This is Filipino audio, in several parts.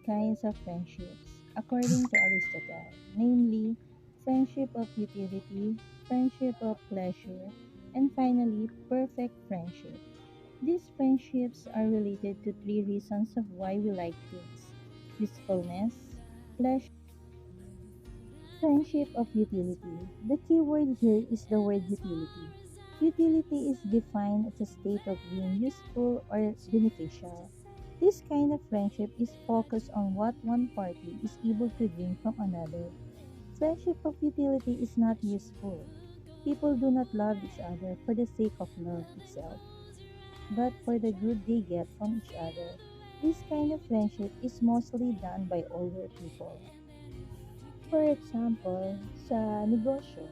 kinds of friendships, according to Aristotle, namely, friendship of utility, friendship of pleasure, and finally, perfect friendship. These friendships are related to three reasons of why we like things: usefulness, pleasure, friendship of utility. The key word here is the word utility. Utility is defined as a state of being useful or beneficial. This kind of friendship is focused on what one party is able to gain from another. Friendship of utility is not useful. People do not love each other for the sake of love itself, but for the good they get from each other. This kind of friendship is mostly done by older people. For example, sa negosyo,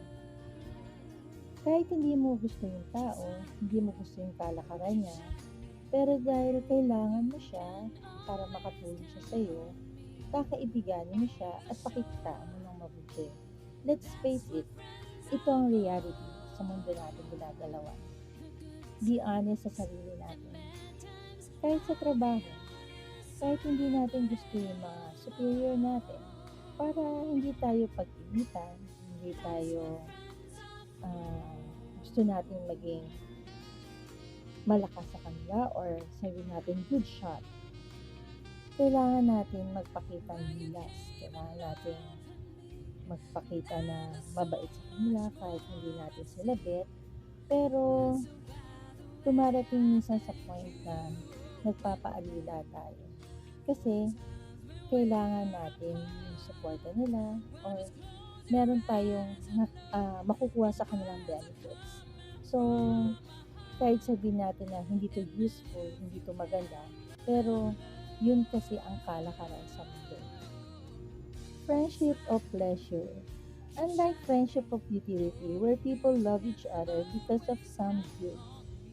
kahit hindi mo gusto yung tao, hindi mo gusto yung kalakaran niya, pero dahil kailangan mo siya para makatulong siya sa'yo, kakaibiganin mo siya at pakikitaan mo ng mabuti. Let's face it, ito ang reality sa mundo natin ginagalawan. Be honest sa sarili natin. Kahit sa trabaho, kahit hindi natin gusto yung mga superior natin, para hindi tayo pagpilitan, hindi tayo ah, gusto natin maging malakas sa kanila or sabi natin good shot. Kailangan natin magpakita ng gilas. Kailangan natin magpakita na mabait sa kanila kahit hindi natin sila bet. Pero dumarating minsan sa point na nagpapaalila tayo. Kasi kailangan natin yung suporta nila or meron tayong makukuha sa kanilang benefits. So, kahit sabihin natin na hindi to useful, hindi to maganda, pero yun kasi ang kalakaran sa mundo. Friendship of pleasure. Unlike friendship of utility, where people love each other because of some good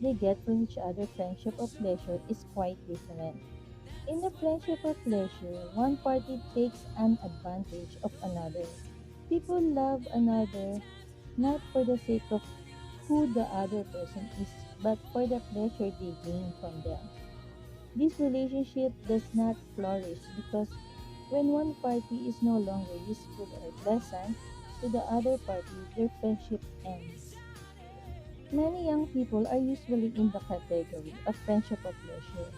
they get from each other, friendship of pleasure is quite different. In the friendship of pleasure, one party takes an advantage of another. People love another not for the sake of who the other person is, but for the pleasure they gain from them. This relationship does not flourish because when one party is no longer useful or pleasant to the other party, their friendship ends. Many young people are usually in the category of friendship of pleasure.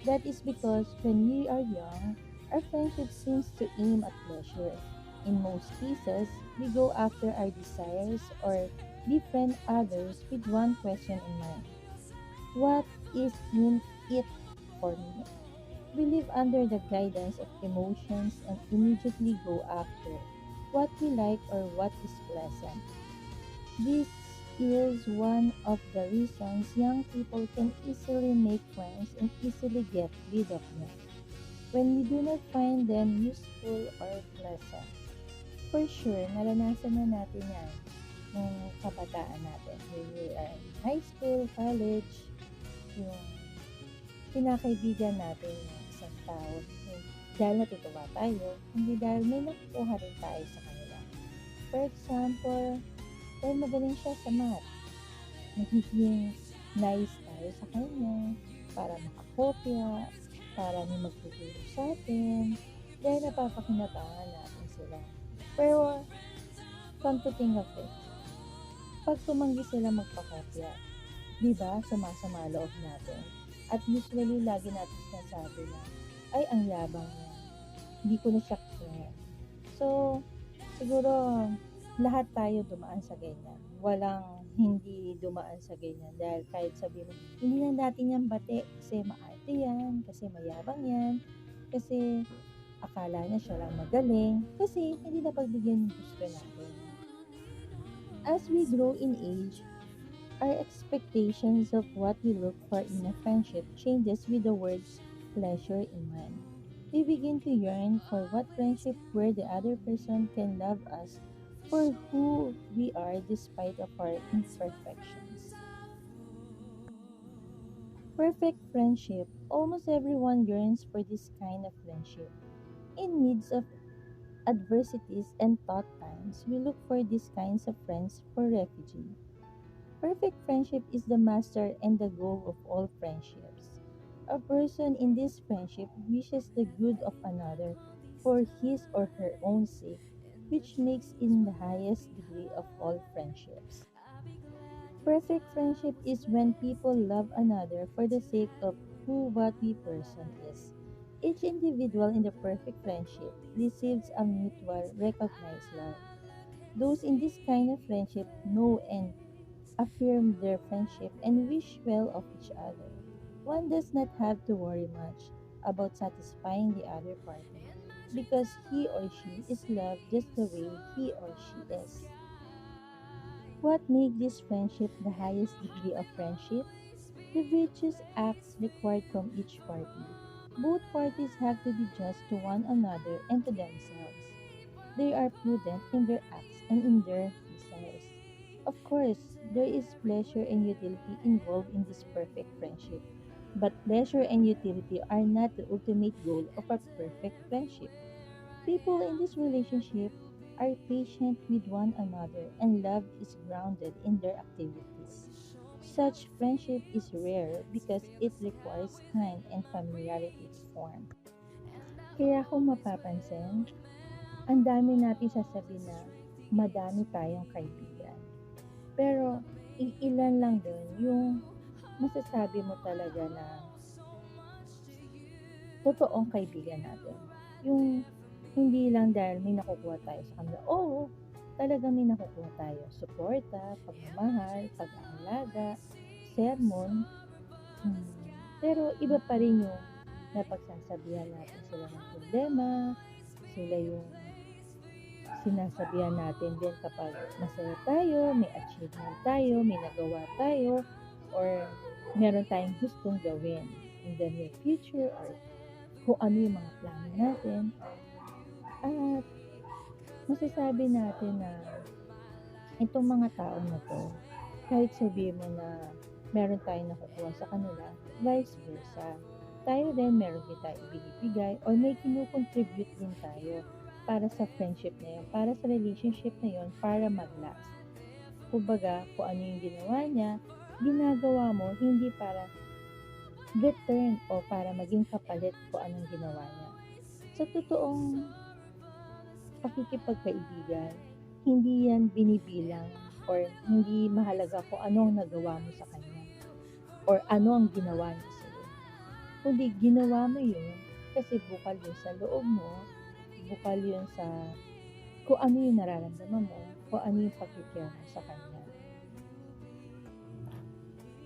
That is because when we are young, our friendship seems to aim at pleasure. In most cases, we go after our desires or befriend others with one question in mind: what is in it for me? We live under the guidance of emotions and immediately go after what we like or what is pleasant. This is one of the reasons young people can easily make friends and easily get rid of them when we do not find them useful or pleasant. For sure, naranasan na natin yan nung kabataan natin. When we are in high school, college, yung kinakaibigan natin ng isang tao. Dahil natutuwa tayo, hindi dahil may nakukuha rin tayo sa kanila. For example, dahil magaling siya sa math, nagiging nice tayo sa kanya para makakopya, para may magtuturo sa atin, dahil napapakinabangan natin sila. Pero, come to think of it, pag tumanggi sila magpakopya, di ba, sumasama loob natin. At usually, lagi natin sinasabi na, ay, ang yabang niya. Hindi ko na siya kaya. So, siguro, lahat tayo dumaan sa ganyan. Walang hindi dumaan sa ganyan. Dahil kahit sabihin mo, hindi na natin yan bate kasi maarte yan, kasi mayabang yan, kasi akala niya siya lang magaling, kasi hindi na pagbigyan yung gusto natin. As we grow in age, our expectations of what we look for in a friendship changes with the words pleasure in mind. We begin to yearn for what friendship where the other person can love us for who we are despite of our imperfections. Perfect friendship. Almost everyone yearns for this kind of friendship. In midst of adversities and tough times, we look for these kinds of friends for refuge. Perfect friendship is the master and the goal of all friendships. A person in this friendship wishes the good of another for his or her own sake, which makes it the highest degree of all friendships. Perfect friendship is when people love another for the sake of who what the person is. Each individual in the perfect friendship receives a mutual recognized love. Those in this kind of friendship know and affirm their friendship and wish well of each other. One does not have to worry much about satisfying the other party because he or she is loved just the way he or she is. What makes this friendship the highest degree of friendship? The virtuous acts required from each party. Both parties have to be just to one another and to themselves. They are prudent in their acts and in their desires. Of course, there is pleasure and utility involved in this perfect friendship. But pleasure and utility are not the ultimate goal of a perfect friendship. People in this relationship are patient with one another and love is grounded in their activities. Such friendship is rare because it requires time and familiarity to form. Kaya kung mapapansin, ang dami natin sasabihin na madami tayong kaibigan. Pero iilan lang dun yung masasabi mo talaga na totoong kaibigan natin. Yung hindi lang dahil may nakukuha tayo sa kanila. Oo, talagang may nakukuha tayo. Suporta, pagmamahal, pag-aalaga, sermon. Hmm. Pero iba pa rin yung napagsasabihan natin sila ng problema, sila yung sinasabihan natin din kapag masaya tayo, may achievement tayo, may nagawa tayo, or meron tayong gustong gawin in the near future or kung ano yung mga plano natin. At masasabi natin na itong mga taong na to, kahit sabihin mo na meron tayong nakukuha sa kanila, vice versa. Tayo din meron din tayo ibinibigay or may kinukontribute din tayo para sa friendship na yun, para sa relationship na yun, para mag-last. Kumbaga, kung ano yung ginawa niya, ginagawa mo hindi para return o para maging kapalit kung anong ginawa niya. Sa totoong pakikipagkaibigan, hindi yan binibilang or hindi mahalaga kung ano ang nagawa mo sa kanya or ano ang ginawa niya sa'yo. Kundi ginawa mo yun kasi bukal yun sa loob mo, bukal yun sa kung ano yung nararamdaman mo, kung ano yung pagkikare mo sa kanya.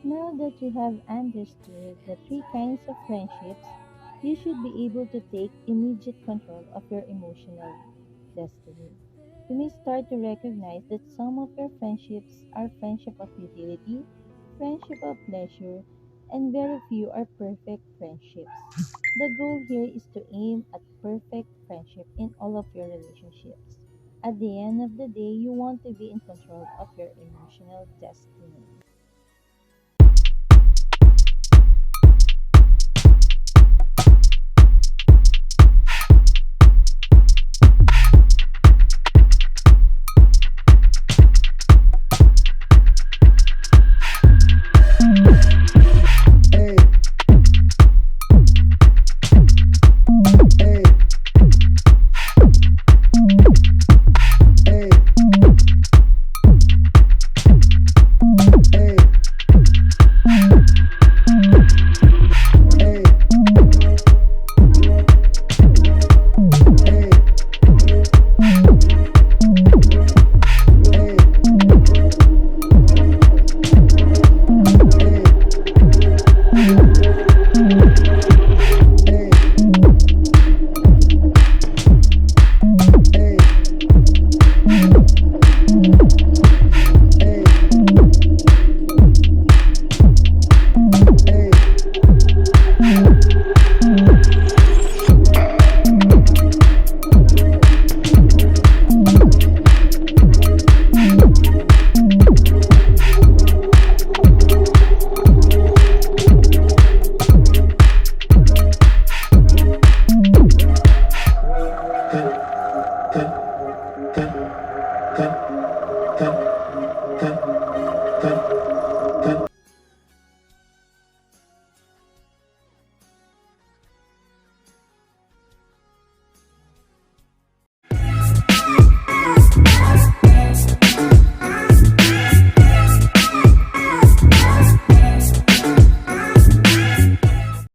Now that you have understood the three kinds of friendships, you should be able to take immediate control of your emotional destiny. You may start to recognize that some of your friendships are friendship of utility, friendship of pleasure, and very few are perfect friendships. The goal here is to aim at perfect friendship in all of your relationships. At the end of the day, you want to be in control of your emotional destiny. Good.